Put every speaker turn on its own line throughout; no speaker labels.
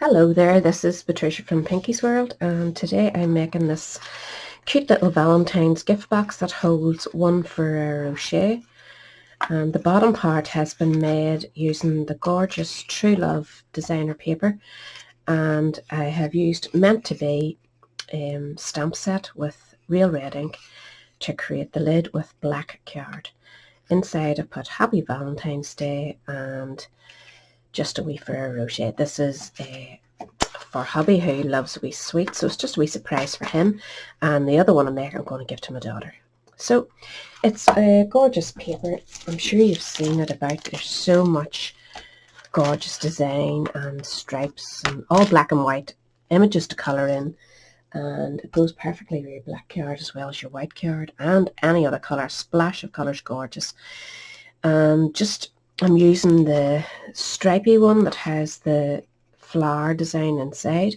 Hello there, this is Patricia from Pinky's World, and today I'm making this cute little Valentine's gift box that holds one Ferrero Rocher, and the bottom part has been made using the gorgeous True Love designer paper, and I have used Meant to Be stamp set with real red ink to create the lid with black card. Inside I put Happy Valentine's Day and just a wee Ferrero Rocher. This is for hubby who loves a wee sweet, so it's just a wee surprise for him. And the other one I'm going to give to my daughter. So it's a gorgeous paper. I'm sure you've seen it about. There's so much gorgeous design and stripes and all black and white images to colour in. And it goes perfectly with your black card as well as your white card and any other colour. Splash of colours, gorgeous. I'm using the stripy one that has the flower design inside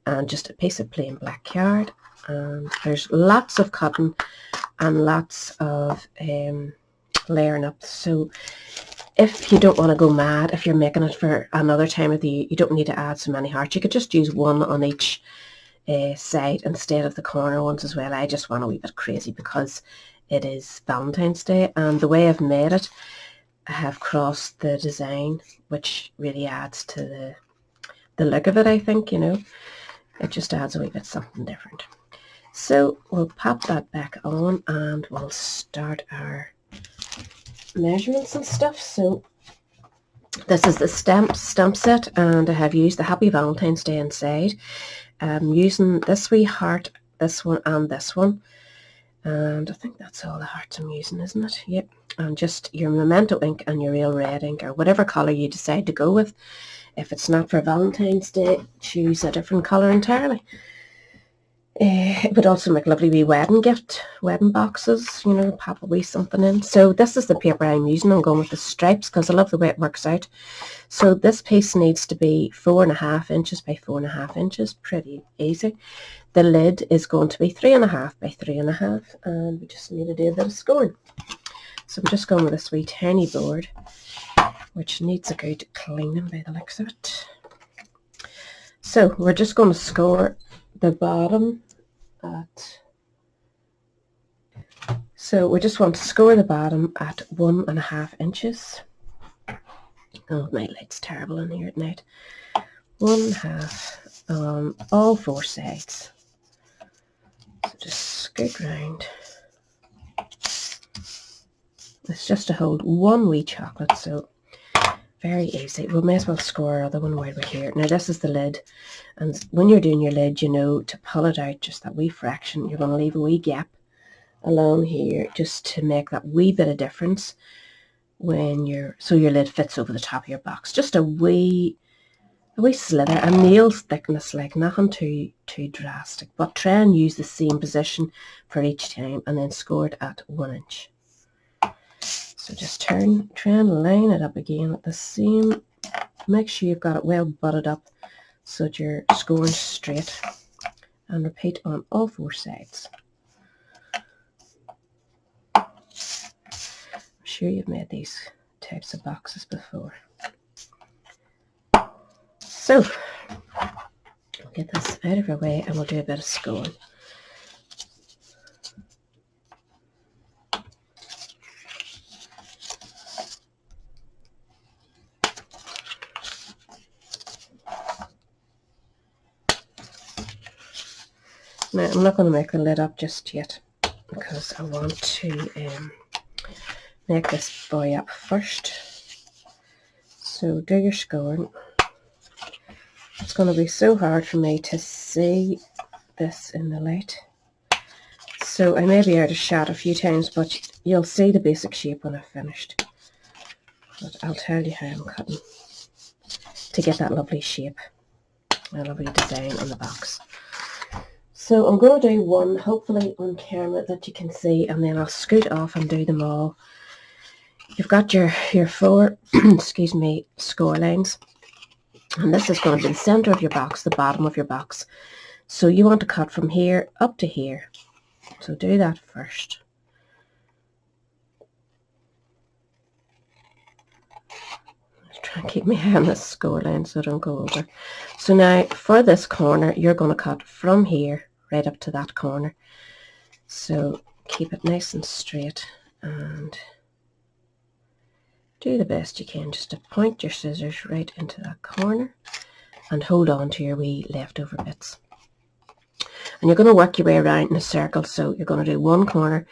and just a piece of plain black card. And there's lots of cotton and lots of layering up. So if you don't want to go mad, if you're making it for another time of the year, you don't need to add so many hearts. You could just use one on each side instead of the corner ones as well. I just want a wee bit crazy because it is Valentine's Day, and the way I've made it, I have crossed the design, which really adds to the look of it, I think, you know. It just adds a wee bit something different. So we'll pop that back on and we'll start our measurements and stuff. So this is the stamp set, and I have used the Happy Valentine's Day inside. I'm using this wee heart, this one and this one. And I think that's all the hearts I'm using, isn't it? Yep. And just your Memento ink and your real red ink, or whatever colour you decide to go with. If it's not for Valentine's Day, choose a different colour entirely. It would also make lovely wee wedding boxes, you know, pop a wee something in. So this is the paper I'm using. I'm going with the stripes because I love the way it works out. So this piece needs to be 4.5 inches by 4.5 inches, pretty easy. The lid is going to be 3.5 by 3.5, and we just need to do a bit of scoring. So I'm just going with this wee tiny board, which needs a good cleaning by the looks of it. So we're just going to score the bottom at, so we just want to score the bottom at 1.5 inches. Oh, my light's terrible in here at night. 1.5 on all four sides. So just scoot round. It's just to hold one wee chocolate, so very easy. We may as well score our other one while we're here. Now this is the lid, and when you're doing your lid, you know, to pull it out just that wee fraction, you're going to leave a wee gap along here just to make that wee bit of difference when so your lid fits over the top of your box. Just a wee slither, a nail's thickness, like nothing too drastic, but try and use the same position for each time and then score it at 1 inch. So just try and line it up again at the same. Make sure you've got it well butted up so that you're scoring straight, and repeat on all four sides. I'm sure you've made these types of boxes before. So we'll get this out of our way and we'll do a bit of scoring. Now, I'm not going to make the lid up just yet because I want to make this boy up first. So do your scoring. It's going to be so hard for me to see this in the light. So I may be out of shot a few times, but you'll see the basic shape when I've finished. But I'll tell you how I'm cutting to get that lovely shape, a lovely design on the box. So I'm going to do one, hopefully on camera that you can see, and then I'll scoot off and do them all. You've got your 4 excuse me, score lines, and this is going to be the center of your box, the bottom of your box. So you want to cut from here up to here. So do that first. try and keep my eye on this score line so I don't go over. So now for this corner, you're going to cut from here right up to that corner. So keep it nice and straight and do the best you can just to point your scissors right into that corner and hold on to your wee leftover bits. And you're going to work your way around in a circle. So you're going to do one corner,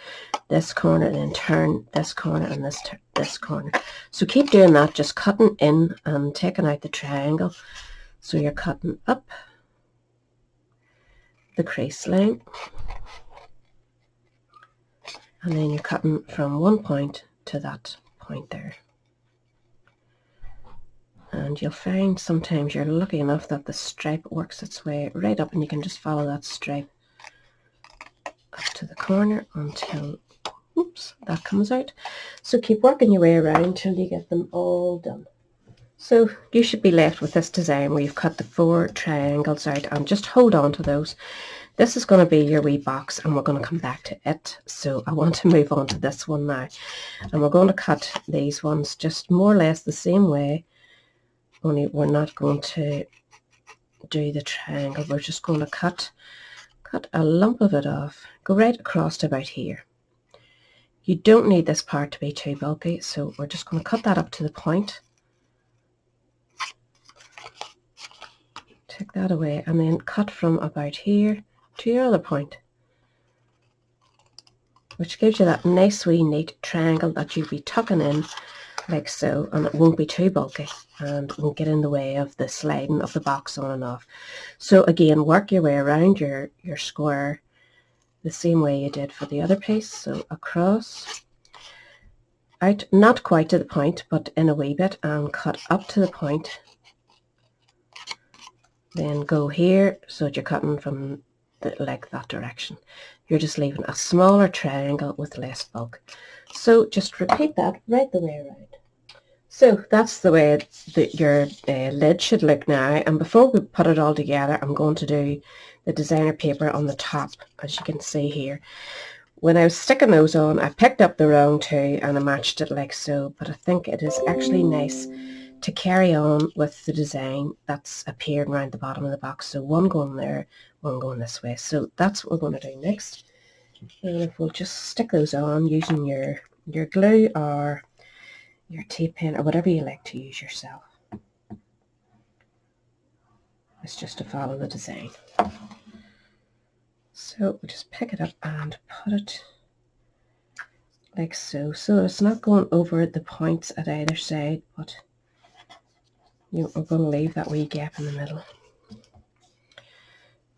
this corner, and then turn this corner and this corner. So keep doing that, just cutting in and taking out the triangle. So you're cutting up the crease line, and then you're cutting from one point to that point there. And you'll find sometimes you're lucky enough that the stripe works its way right up, and you can just follow that stripe up to the corner until, oops, that comes out. So keep working your way around till you get them all done. So you should be left with this design where you've cut the 4 triangles out, and just hold on to those. This is going to be your wee box, and we're going to come back to it. So I want to move on to this one now, and we're going to cut these ones just more or less the same way, only we're not going to do the triangle. We're just going to cut a lump of it off, go right across to about here. You don't need this part to be too bulky, so we're just going to cut that up to the point. Take that away and then cut from about here to your other point, which gives you that nice wee neat triangle that you'll be tucking in like so, and it won't be too bulky and won't get in the way of the sliding of the box on and off. So again, work your way around your square the same way you did for the other piece. So across, out, not quite to the point, but in a wee bit, and cut up to the point. Then go here, so that you're cutting from like that direction. You're just leaving a smaller triangle with less bulk. So just repeat that right the way around. So that's the way that your lid should look now. And before we put it all together, I'm going to do the designer paper on the top, as you can see here. When I was sticking those on, I picked up the wrong two and I matched it like so, but I think it is actually nice to carry on with the design that's appearing around the bottom of the box. So one going there, one going this way. So that's what we're going to do next. And if we'll just stick those on using your glue or your tape pen or whatever you like to use yourself. It's just to follow the design. So we'll just pick it up and put it like so. So it's not going over the points at either side, but we're going to leave that wee gap in the middle.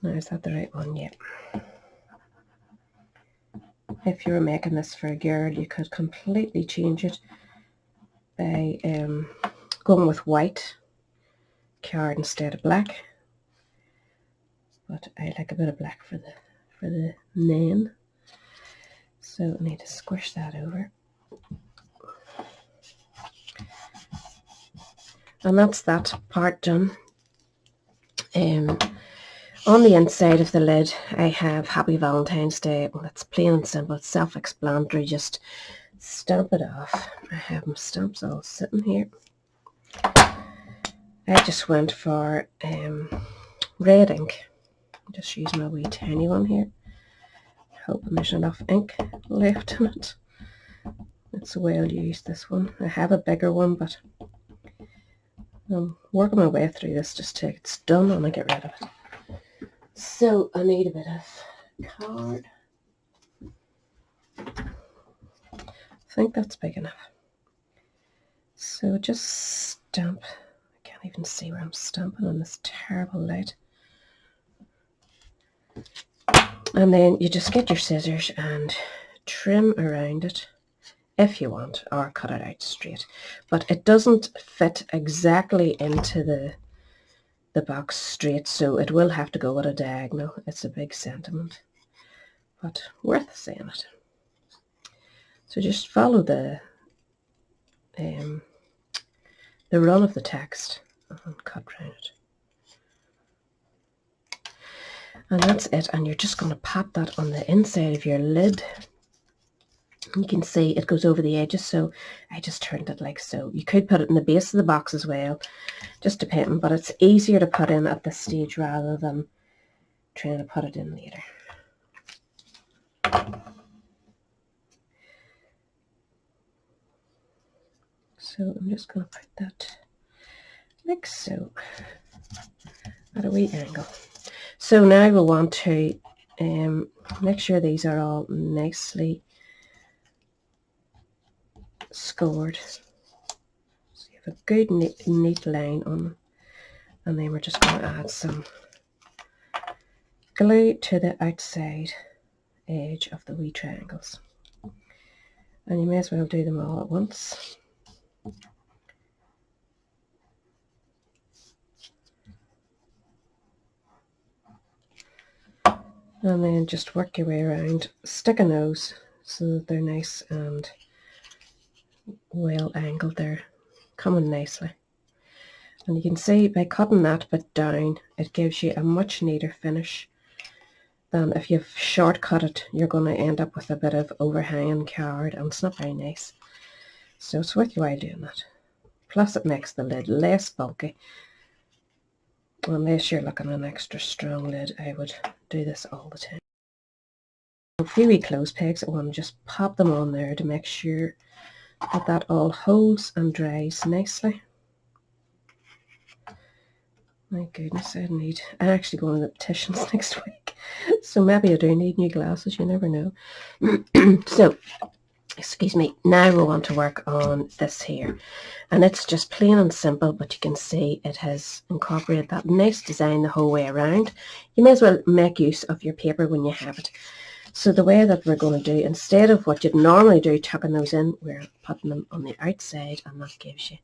Now, is that the right one? Yeah. If you were making this for a girl, you could completely change it by going with white card instead of black. But I like a bit of black for the name. So I need to squish that over. And that's that part done. On the inside of the lid, I have Happy Valentine's Day. Well, it's plain and simple. It's self-explanatory. Just stamp it off. I have my stamps all sitting here. I just went for red ink. Just use my wee tiny one here. Hoping there's enough ink left in it. It's well used, this one. I have a bigger one, but I'm working my way through this just till it's done and I get rid of it. So I need a bit of card. I think that's big enough. So just stamp. I can't even see where I'm stamping on this terrible light. And then you just get your scissors and trim around it if you want, or cut it out straight. But it doesn't fit exactly into the box straight, so it will have to go at a diagonal. It's a big sentiment, but worth saying it. So just follow the run of the text and cut around it. And that's it, and you're just going to pat that on the inside of your lid You can see it goes over the edges, so I just turned it like so. You could put it in the base of the box as well, just depending, but it's easier to put in at this stage rather than trying to put it in later. So I'm just going to put that like so at a wee angle. So now we'll want to make sure these are all nicely scored. So you have a good neat line on them. And then we're just going to add some glue to the outside edge of the wee triangles. And you may as well do them all at once. And then just work your way around. Stick a nose so that they're nice and well angled there, coming nicely. And you can see by cutting that bit down, it gives you a much neater finish than if you've shortcut it. You're going to end up with a bit of overhanging card, and it's not very nice. So it's worth your while doing that. Plus it makes the lid less bulky. Unless you're looking at an extra strong lid, I would do this all the time. A few wee clothes pegs, I want to just pop them on there to make sure that that all holds and dries nicely. My goodness, I'm actually going to the opticians next week, so maybe I do need new glasses, you never know. So, excuse me, now we want to work on this here, and it's just plain and simple, but you can see it has incorporated that nice design the whole way around. You may as well make use of your paper when you have it. So the way that we're going to do, instead of what you'd normally do, tucking those in, we're putting them on the outside, and that gives you,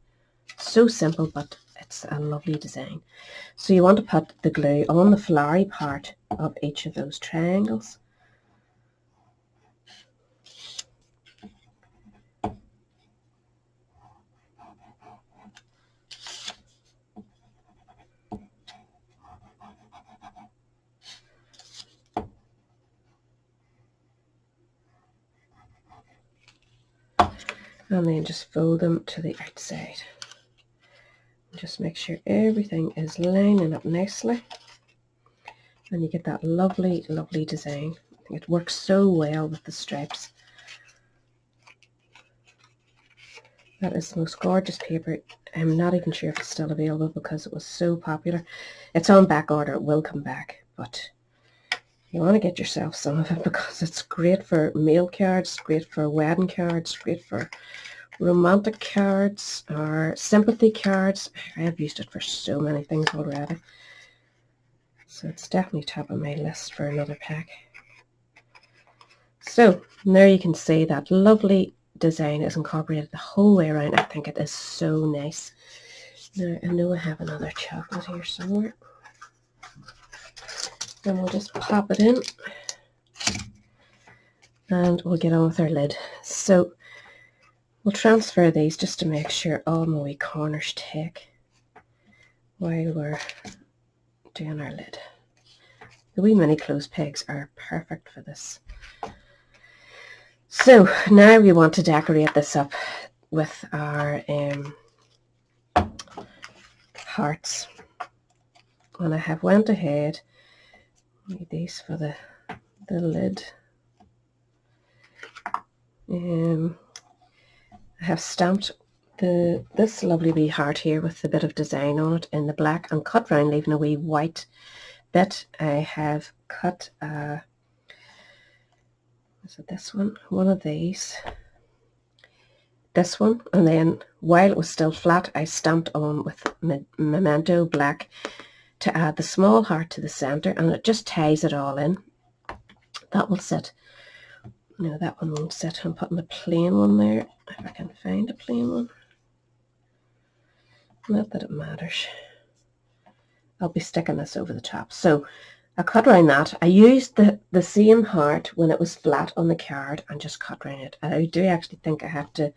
so simple, but it's a lovely design. So you want to put the glue on the flowery part of each of those triangles. And then just fold them to the outside. Just make sure everything is lining up nicely, and you get that lovely, lovely design. I think it works so well with the stripes. That is the most gorgeous paper. I'm not even sure if it's still available because it was so popular. It's on back order. It will come back, but you want to get yourself some of it because it's great for mail cards, great for wedding cards, great for romantic cards or sympathy cards. I have used it for so many things already. So it's definitely top of my list for another pack. So there you can see that lovely design is incorporated the whole way around. I think it is so nice. Now I know I have another chocolate here somewhere. And we'll just pop it in. And we'll get on with our lid. So we'll transfer these just to make sure all my wee corners take while we're doing our lid. The wee mini clothes pegs are perfect for this. So now we want to decorate this up with our hearts. And I have went ahead, need these for the lid. I have stamped this lovely wee heart here with a bit of design on it in the black and cut round, leaving a wee white bit. I have cut is it this one? One of these. This one, and then while it was still flat, I stamped on with Memento black to add the small heart to the center, and it just ties it all in. That will sit. No, that one won't sit. I'm putting a plain one there, if I can find a plain one. Not that it matters. I'll be sticking this over the top. So I cut around that. I used the same heart when it was flat on the card and just cut around it. I do actually think I have to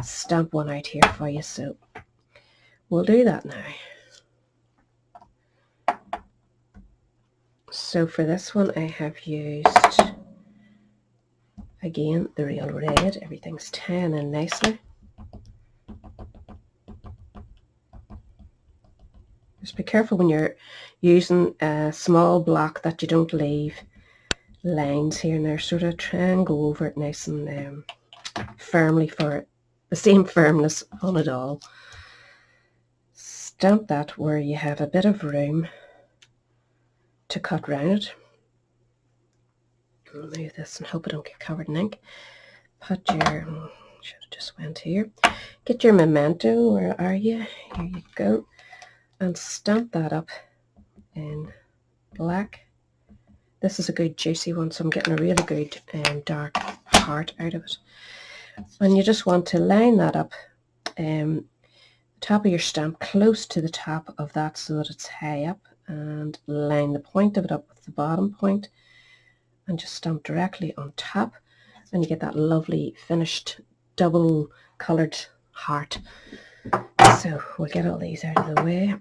stamp one out here for you, so we'll do that now. So for this one I Again, the real red, everything's tying in nicely. Just be careful when you're using a small block that you don't leave lines here and there. Sort of try and go over it nice and firmly for the same firmness on it all. Stamp that where you have a bit of room to cut round it. I'll move this and hope it don't get covered in ink. Put your, should have just went here. Get your memento, where are you? Here you go. And stamp that up in black. This is a good juicy one, so I'm getting a really good dark heart out of it. And you just want to line that up, the top of your stamp close to the top of that so that it's high up, and line the point of it up with the bottom point and just stamp directly on top, and you get that lovely finished double coloured heart. So we'll get all these out of the way.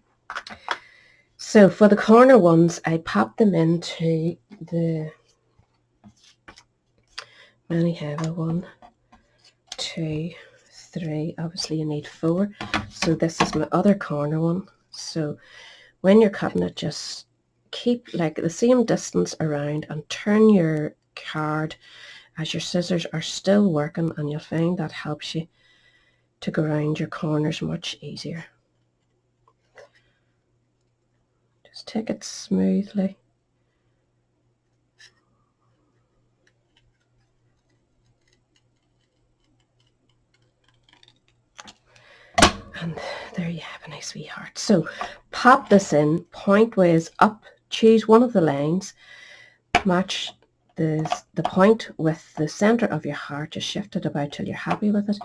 So for the corner ones, I pop them into the many have a 1, 2, 3. Obviously you need 4. So this is my other corner one. So when you're cutting it, just keep like the same distance around and turn your card as your scissors are still working, and you'll find that helps you to go around your corners much easier. Just take it smoothly. And there you have a nice wee heart. So pop this in, point ways up, choose one of the lines, match the point with the center of your heart, just shift it about till you're happy with it,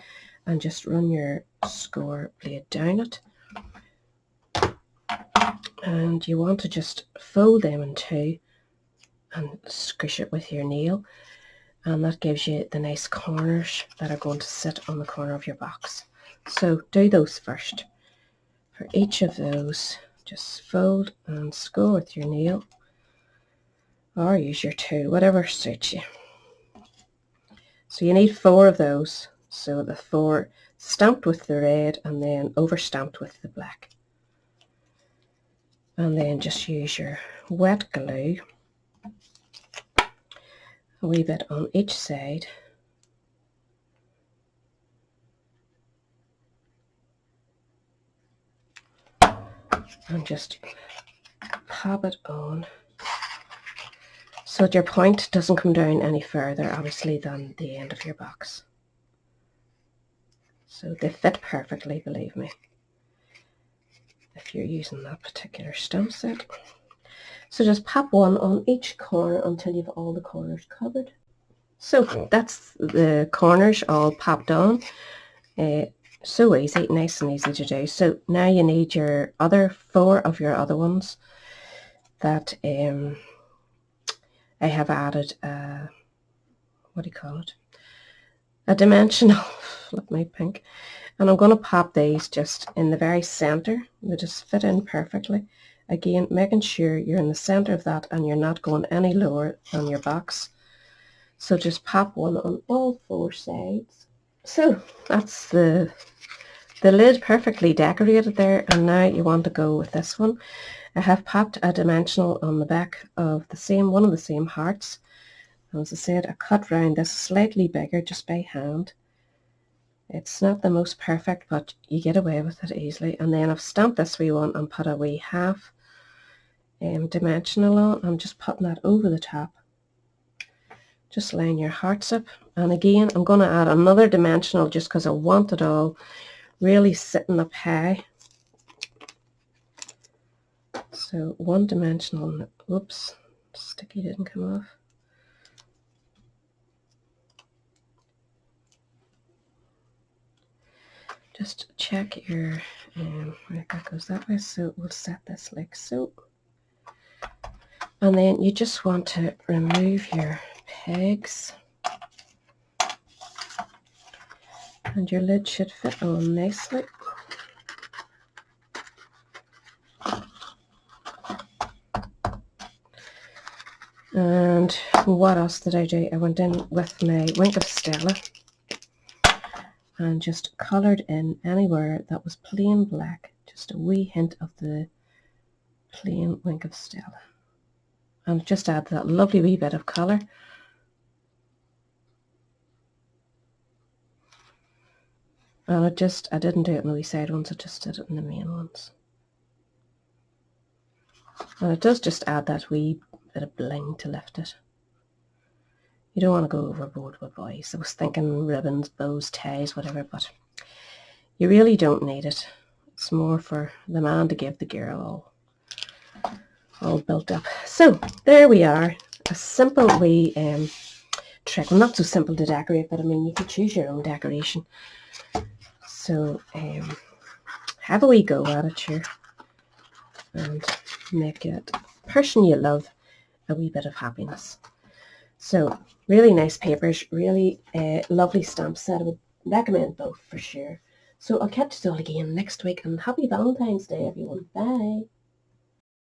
and just run your score blade down it. And you want to just fold them in two and squish it with your nail, and that gives you the nice corners that are going to sit on the corner of your box. So do those first. For each of those, just fold and score with your nail, or use your tool, whatever suits you. So you need 4 of those. So the 4 stamped with the red and then over stamped with the black. And then just use your wet glue, a wee bit on each side. And just pop it on so that your point doesn't come down any further, obviously, than the end of your box. So they fit perfectly, believe me, if you're using that particular stamp set. So just pop one on each corner until you've all the corners covered. So that's the corners all popped on. So easy, nice and easy to do. So now you need your other 4 of your other ones that I have added what do you call it? A dimensional, flip my pink. And I'm going to pop these just in the very center. They just fit in perfectly. Again, making sure you're in the center of that and you're not going any lower than your box. So just pop one on all 4 sides. So that's the lid perfectly decorated there, and now you want to go with this one. I have popped a dimensional on the back of the same one of the same hearts. And as I said, I cut round this slightly bigger just by hand. It's not the most perfect, but you get away with it easily. And then I've stamped this wee one and put a wee half dimensional on. I'm just putting that over the top. Just line your hearts up, and again I'm going to add another dimensional just because I want it all really sitting up high. So 1 dimensional, whoops, sticky didn't come off. Just check your, right, that goes that way, so we'll set this like so. And then you just want to remove your pegs, and your lid should fit on nicely. And what else did I do? I went in with my Wink of Stella and just coloured in anywhere that was plain black, just a wee hint of the plain Wink of Stella. And just add that lovely wee bit of colour. And I didn't do it in the wee side ones, I just did it in the main ones. And it does just add that wee bit of bling to lift it. You don't want to go overboard with boys. I was thinking ribbons, bows, ties, whatever, but you really don't need it. It's more for the man to give the girl all built up. So there we are, a simple wee trick. Well, not so simple to decorate, but I mean you could choose your own decoration. So have a wee go at it here and make it person you love a wee bit of happiness. So really nice papers, really lovely stamp set. I would recommend both for sure. So I'll catch you all again next week, and happy Valentine's Day everyone. Bye.